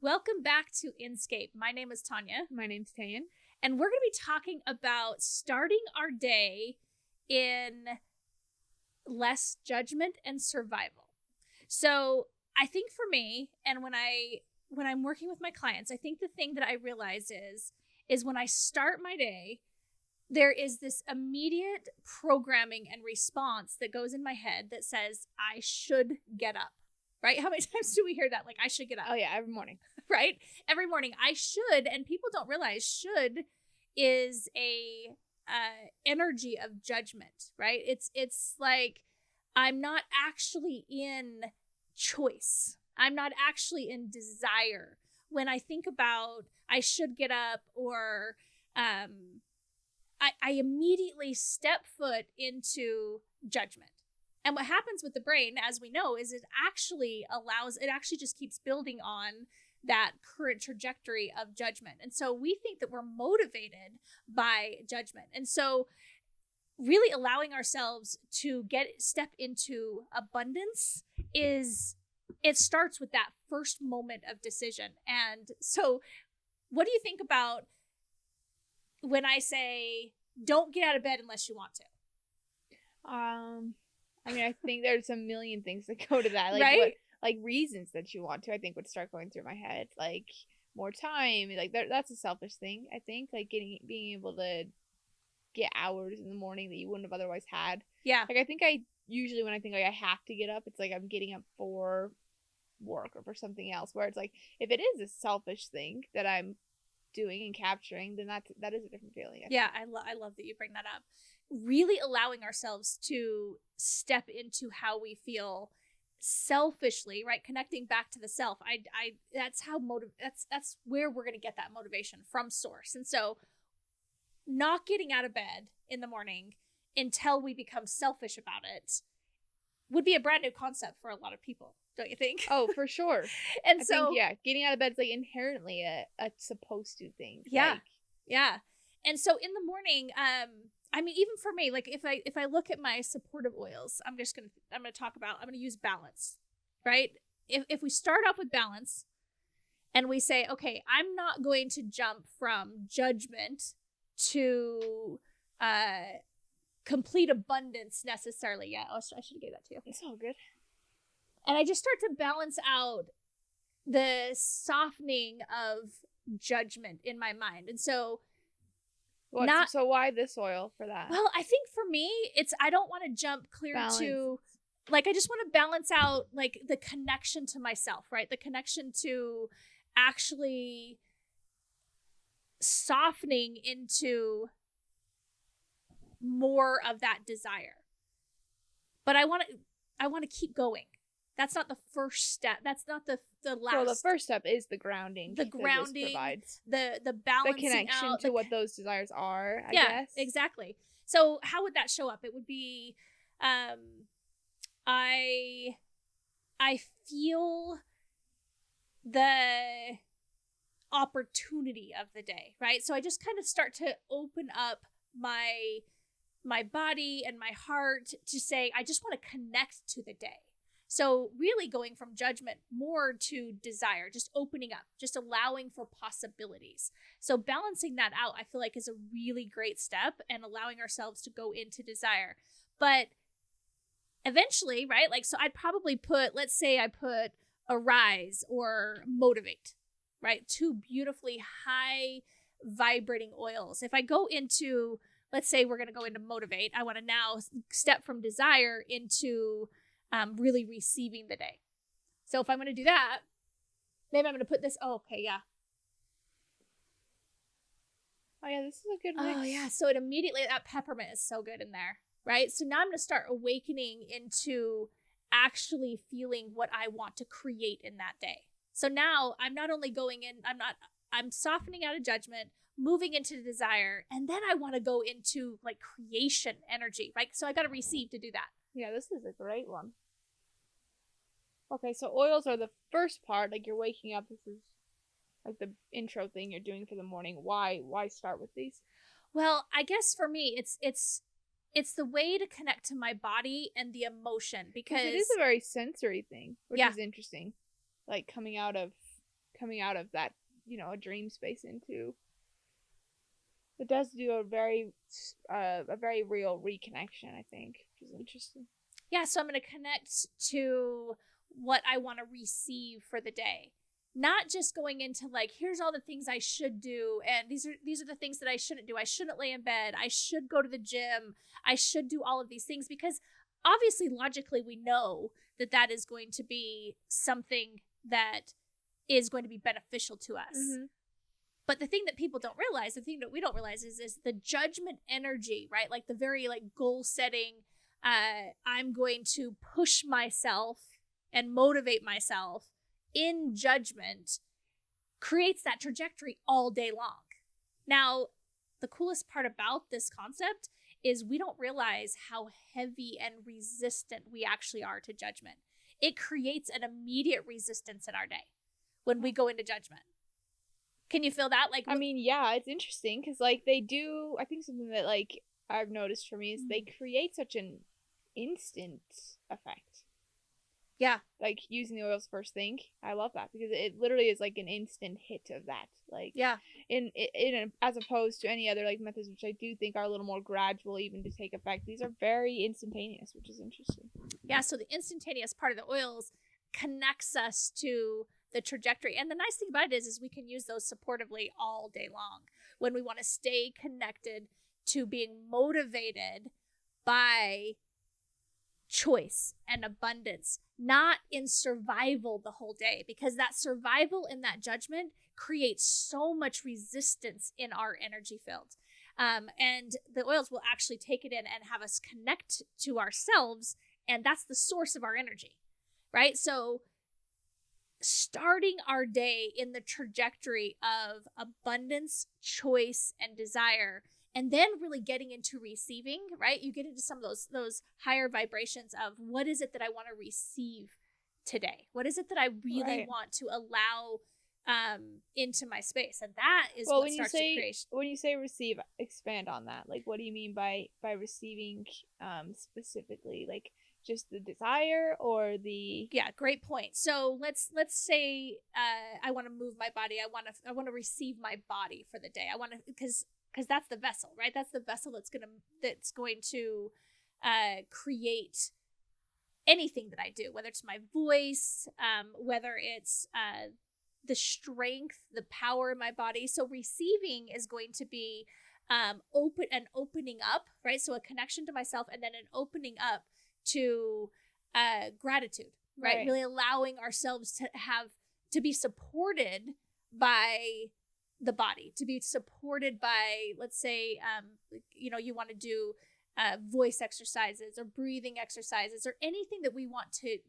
Welcome back to Inscape. My name is Tawnya. My name's Tayan. And we're going to be talking about starting our day in less judgment and survival. So I think for me, and when I'm working with my clients, I think the thing that I realize is when I start my day, there is this immediate programming and response that goes in my head that says, I should get up. Right? How many times do we hear that? Like, I should get up. Oh, yeah, every morning. Right? Every morning. I should, and people don't realize should is a energy of judgment, right? It's like I'm not actually in choice. I'm not actually in desire. When I think about I should get up or I immediately step foot into judgment. And what happens with the brain, as we know, is it actually just keeps building on that current trajectory of judgment. And so we think that we're motivated by judgment. And so really allowing ourselves to step into abundance it starts with that first moment of decision. And so what do you think about when I say, don't get out of bed unless you want to? I think there's a million things that go to that. Like, right? Reasons that you want to, I think, would start going through my head. Like, more time. Like, that's a selfish thing, I think. Like, being able to get hours in the morning that you wouldn't have otherwise had. Yeah. Like, I think usually when I think, like, I have to get up, it's like I'm getting up for work or for something else. Where it's like, if it is a selfish thing that I'm doing and capturing, then that is a different feeling. I love that you bring that up. Really allowing ourselves to step into how we feel selfishly, right? Connecting back to the self. That's how that's where we're going to get that motivation from source. And so not getting out of bed in the morning until we become selfish about it would be a brand new concept for a lot of people, don't you think? Oh, for sure. And I so think, getting out of bed is like inherently a supposed to thing. Yeah. And so in the morning, even for me, like if I look at my supportive oils, I'm gonna use balance, right? If we start off with balance and we say, okay, I'm not going to jump from judgment to complete abundance necessarily. Yeah, I should have gave that to you. It's all good. And I just start to balance out the softening of judgment in my mind. And so so why this oil for that? Well, I think for me, I don't want to jump clear to, like, I just want to balance out, like, the connection to myself, right? The connection to actually softening into more of that desire. But I want to keep going. That's not the first step. That's not the last. Well, the first step is the grounding. The grounding provides the balancing the connection out, to what those desires are. I guess. Exactly. So how would that show up? It would be, I feel the opportunity of the day, right? So I just kind of start to open up my body and my heart to say, I just want to connect to the day. So really going from judgment more to desire, just opening up, just allowing for possibilities. So balancing that out, I feel like is a really great step and allowing ourselves to go into desire. But eventually, right? Like, so I'd probably let's say I put arise or motivate, right? Two beautifully high vibrating oils. If I go into, let's say we're going to go into motivate, I want to now step from desire into really receiving the day. So if I'm going to do that, maybe I'm going to put this. Oh, okay, yeah. Oh, yeah, this is a good mix. Oh, yeah. So it immediately, that peppermint is so good in there, right? So now I'm going to start awakening into actually feeling what I want to create in that day. So now I'm not only going in, I'm softening out of judgment, moving into desire, and then I want to go into like creation energy, right? So I got to receive to do that. Yeah, this is a great one. Okay, so oils are the first part, like you're waking up. This is like the intro thing you're doing for the morning. Why start with these? Well, I guess for me, it's the way to connect to my body and the emotion, because it is a very sensory thing, which is interesting. Like coming out of coming out of that, a dream space into. It does do a very real reconnection, I think, which is interesting. Yeah, so I'm going to connect to what I want to receive for the day. Not just going into like, here's all the things I should do, and these are the things that I shouldn't do. I shouldn't lay in bed. I should go to the gym. I should do all of these things, because obviously logically we know that that is going to be something that is going to be beneficial to us. Mm-hmm. But the thing that people don't realize, the thing that we don't realize is the judgment energy, right? Like the very like goal setting, I'm going to push myself and motivate myself in judgment, creates that trajectory all day long. Now, the coolest part about this concept is we don't realize how heavy and resistant we actually are to judgment. It creates an immediate resistance in our day when we go into judgment. Can you feel that? Like, I mean, yeah, it's interesting because like they do. I think something that like I've noticed for me is they create such an instant effect. Yeah, like using the oils first thing. I love that because it literally is like an instant hit of that. Like, yeah, in as opposed to any other like methods, which I do think are a little more gradual even to take effect. These are very instantaneous, which is interesting. Yeah, so the instantaneous part of the oils connects us to the trajectory. And the nice thing about it is we can use those supportively all day long when we want to stay connected to being motivated by choice and abundance, not in survival the whole day, because that survival and that judgment creates so much resistance in our energy field. And the oils will actually take it in and have us connect to ourselves, and that's the source of our energy, right? So starting our day in the trajectory of abundance, choice, and desire, and then really getting into receiving, right? You get into some of those higher vibrations of what is it that I want to receive today? What is it that I really want to allow into my space? And that is what starts to create. When you say receive, expand on that. Like, what do you mean by receiving specifically? Like, just the desire or the... Yeah, great point. So let's say I want to move my body. I want to receive my body for the day. I want to, because that's the vessel, right? That's the vessel that's going to create anything that I do, whether it's my voice, whether it's the strength, the power in my body. So receiving is going to be opening up, right? So a connection to myself, and then an opening up to gratitude, right? Really allowing ourselves to be supported by the body, to be supported by, let's say, you want to do voice exercises or breathing exercises or anything that we want to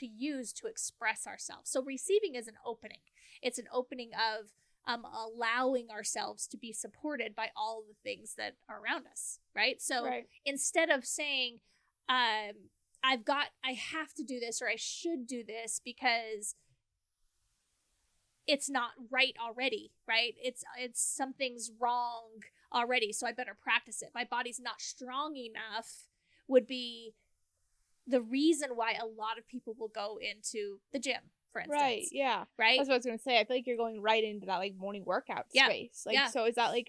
use to express ourselves. So receiving is an opening. It's an opening of allowing ourselves to be supported by all the things that are around us, right? So instead of saying, I have to do this or I should do this because it's not right already, right? It's something's wrong already, so I better practice it. My body's not strong enough would be the reason why a lot of people will go into the gym, for instance. Right, yeah. Right? That's what I was going to say. I feel like you're going right into that like morning workout space. Like, so is that like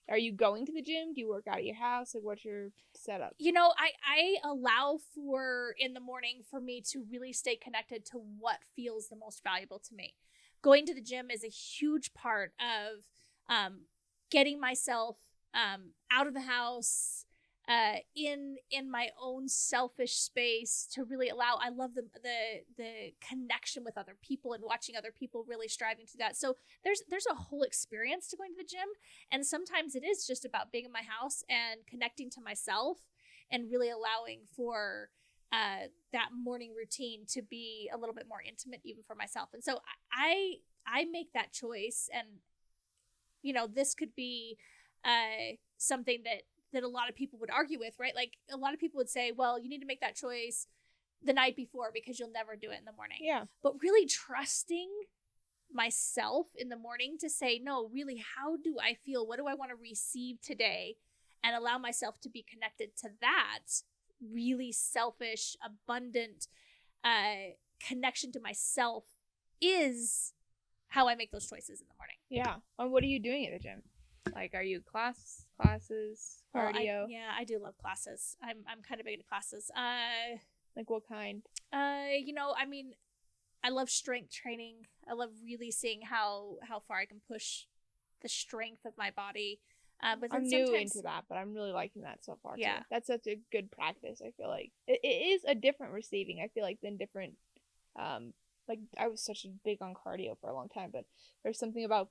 are you going to the gym? Do you work out at your house? Like, what's your setup? I allow for in the morning for me to really stay connected to what feels the most valuable to me. Going to the gym is a huge part of getting myself out of the house, in my own selfish space to really allow. I love the connection with other people and watching other people really striving to that. So there's a whole experience to going to the gym, and sometimes it is just about being in my house and connecting to myself and really allowing for that morning routine to be a little bit more intimate even for myself. And so I make that choice, and this could be something that a lot of people would argue with, right? Like a lot of people would say, well, you need to make that choice the night before because you'll never do it in the morning. Yeah. But really trusting myself in the morning to say, no, really, how do I feel? What do I want to receive today? And allow myself to be connected to that really selfish, abundant connection to myself is how I make those choices in the morning. Yeah. And what are you doing at the gym? Like, are you classes, cardio? I do love classes. I'm kind of big into classes. Like what kind? I mean, I love strength training. I love really seeing how far I can push the strength of my body. But then I'm new into that, but I'm really liking that so far. Yeah. Too. That's such a good practice. I feel like it is a different receiving. I feel like than different. Like I was such a big on cardio for a long time, but there's something about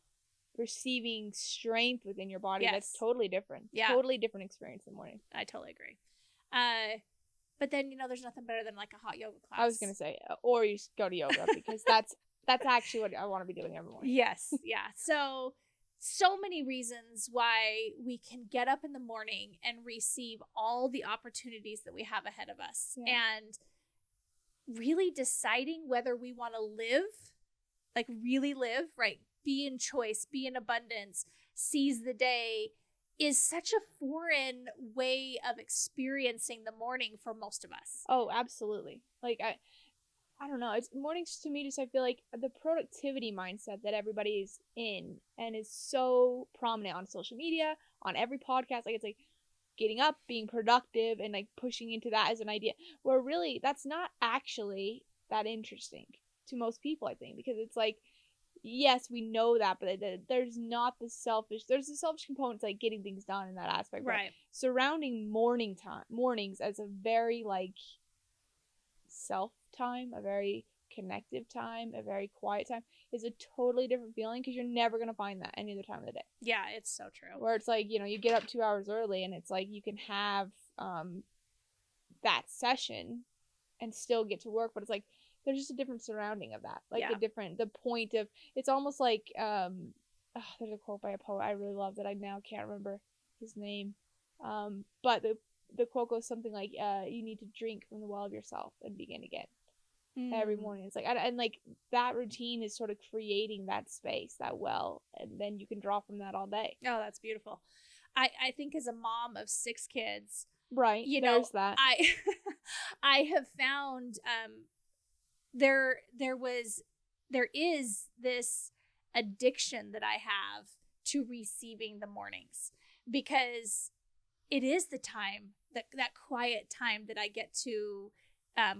receiving strength within your body that's totally different. Yeah. Totally different experience in the morning. I totally agree. But then there's nothing better than like a hot yoga class. I was gonna say, or you just go to yoga because that's actually what I want to be doing every morning. Yes, yeah. So many reasons why we can get up in the morning and receive all the opportunities that we have ahead of us, and really deciding whether we want to live, like really live, right? Be in choice, be in abundance, seize the day, is such a foreign way of experiencing the morning for most of us. Oh, absolutely. Like I don't know. It's mornings to me. Just I feel like the productivity mindset that everybody is in and is so prominent on social media, on every podcast. Like it's like getting up, being productive, and like pushing into that as an idea. Where really that's not actually that interesting to most people. I think because it's like, yes, we know that, but there's not the selfish. There's the selfish components like getting things done in that aspect. Right. Surrounding mornings as a very like self time, a very connective time, a very quiet time is a totally different feeling because you're never going to find that any other time of the day. Yeah, it's so true. Where it's like, you get up 2 hours early and it's like you can have that session and still get to work, but it's like there's just a different surrounding of that. Like the point of, it's almost like there's a quote by a poet I really love that I now can't remember his name. But the quote goes something like, you need to drink from the well of yourself and begin again. Every morning. It's like, and like that routine is sort of creating that space, that well, and then you can draw from that all day. Oh, that's beautiful. I think as a mom of 6 kids, right, there's that. I have found there is this addiction that I have to receiving the mornings, because it is the time, that quiet time that I get to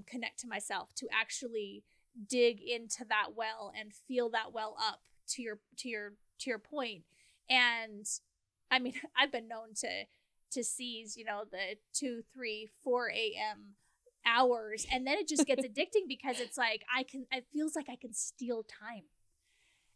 connect to myself, to actually dig into that well and feel that well up, to your point. And I mean, I've been known to seize, the 2, 3, 4 a.m. hours, and then it just gets addicting because it's like it feels like I can steal time.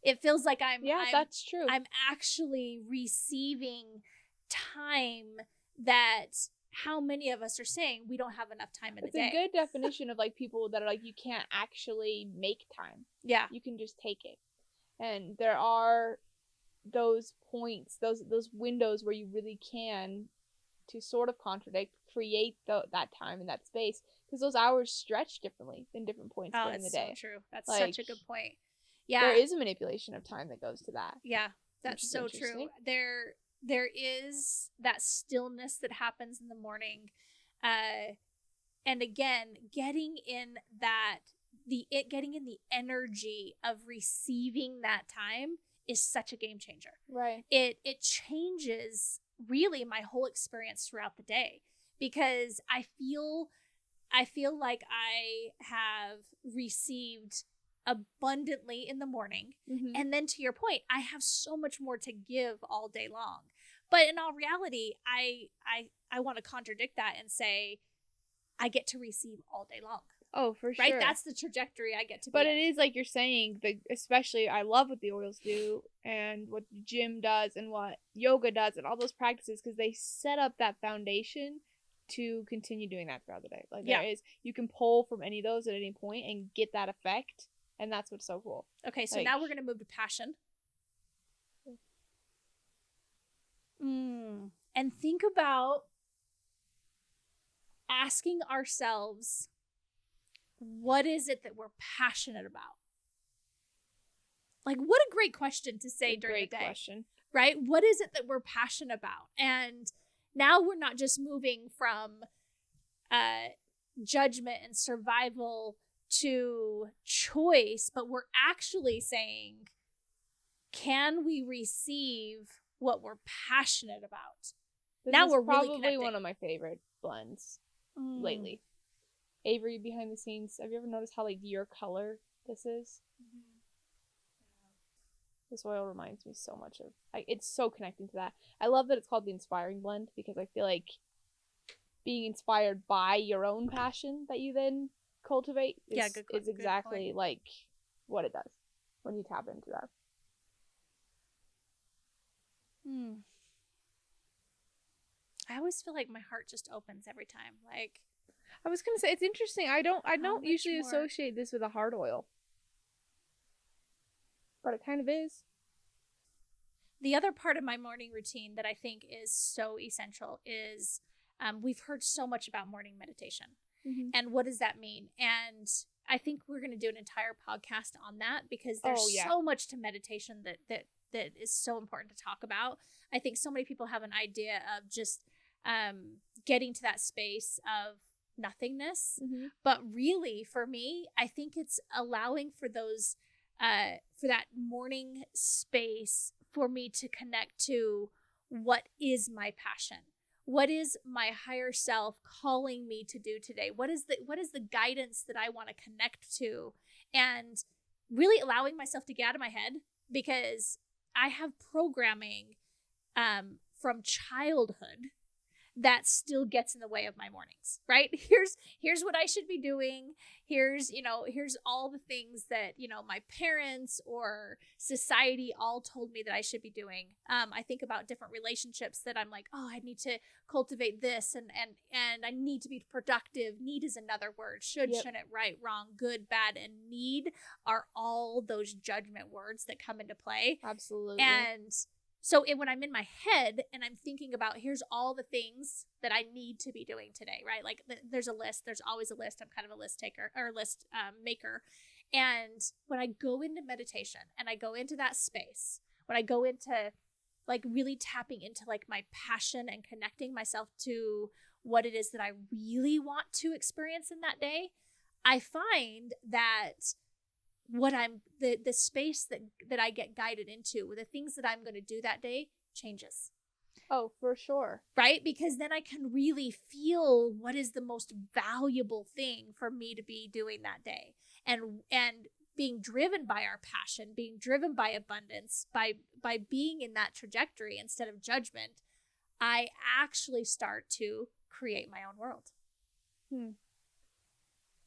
It feels like that's true. I'm actually receiving time that, how many of us are saying we don't have enough time in the day. It's a good definition of like people that are like, you can't actually make time. Yeah. You can just take it. And there are those points, those windows where you really can, to sort of create that time and that space, because those hours stretch differently in different points during the day. So true. That's such a good point. Yeah. There is a manipulation of time that goes to that. Yeah, that's so true. There is that stillness that happens in the morning. And again, getting in the energy of receiving that time is such a game changer. Right. It changes really my whole experience throughout the day, because I feel like I have received abundantly in the morning, and then to your point, I have so much more to give all day long. But in all reality, I want to contradict that and say I get to receive all day long. Oh, for sure. Right? That's the trajectory I get to be But in. it is like you're saying, especially I love what the oils do and what the gym does and what yoga does and all those practices, because they set up that foundation to continue doing that throughout the day. Like you can pull from any of those at any point and get that effect, and that's what's so cool. Okay, so now we're going to move to passion. And think about asking ourselves, what is it that we're passionate about? Like, what a great question to say during the day. Great question. Right? What is it that we're passionate about? And now we're not just moving from judgment and survival to choice, but we're actually saying, can we receive what we're passionate about? This Now is we're really probably connecting. one of my favorite blends lately. Avery, behind the scenes, have you ever noticed how, like, your color this is? Mm-hmm. This oil reminds me so much of, it's so connecting to that. I love that it's called the Inspiring Blend, because I feel like being inspired by your own passion that you then cultivate is exactly like what it does when you tap into that. I always feel like my heart just opens every time. Like, I was gonna say, it's interesting. I don't usually associate this with a heart oil, but it kind of is. The other part of my morning routine that I think is so essential is we've heard so much about morning meditation. Mm-hmm. And what does that mean? And I think we're going to do an entire podcast on that, because there's so much to meditation that is so important to talk about. I think so many people have an idea of just getting to that space of nothingness. Mm-hmm. But really, for me, I think it's allowing for those, for that morning space for me to connect to what is my passion. What is my higher self calling me to do today? What is the guidance that I want to connect to? And really allowing myself to get out of my head, because I have programming from childhood that still gets in the way of my mornings, right? Here's what I should be doing. Here's all the things that, my parents or society all told me that I should be doing. I think about different relationships that I'm like, oh, I need to cultivate this and I need to be productive. Need is another word. Should, shouldn't, right, wrong, good, bad, and need are all those judgment words that come into play. Absolutely. And so when I'm in my head and I'm thinking about, here's all the things that I need to be doing today, right? Like there's a list. There's always a list. I'm kind of a list taker or list maker. And when I go into meditation and I go into that space, when I go into like really tapping into like my passion and connecting myself to what it is that I really want to experience in that day, I find that what I'm the space that I get guided into with the things that I'm going to do that day changes. Oh, for sure. Right? Because then I can really feel what is the most valuable thing for me to be doing that day. And being driven by our passion, being driven by abundance, by being in that trajectory instead of judgment, I actually start to create my own world.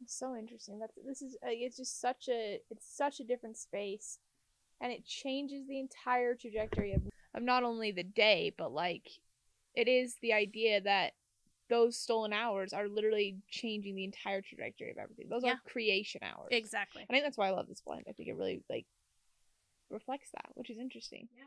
It's so interesting. It's just such a different space, and it changes the entire trajectory of not only the day, but like it is the idea that those stolen hours are literally changing the entire trajectory of everything. Those are creation hours. Exactly. I think that's why I love this blend. I think it really like reflects that, which is interesting. Yeah.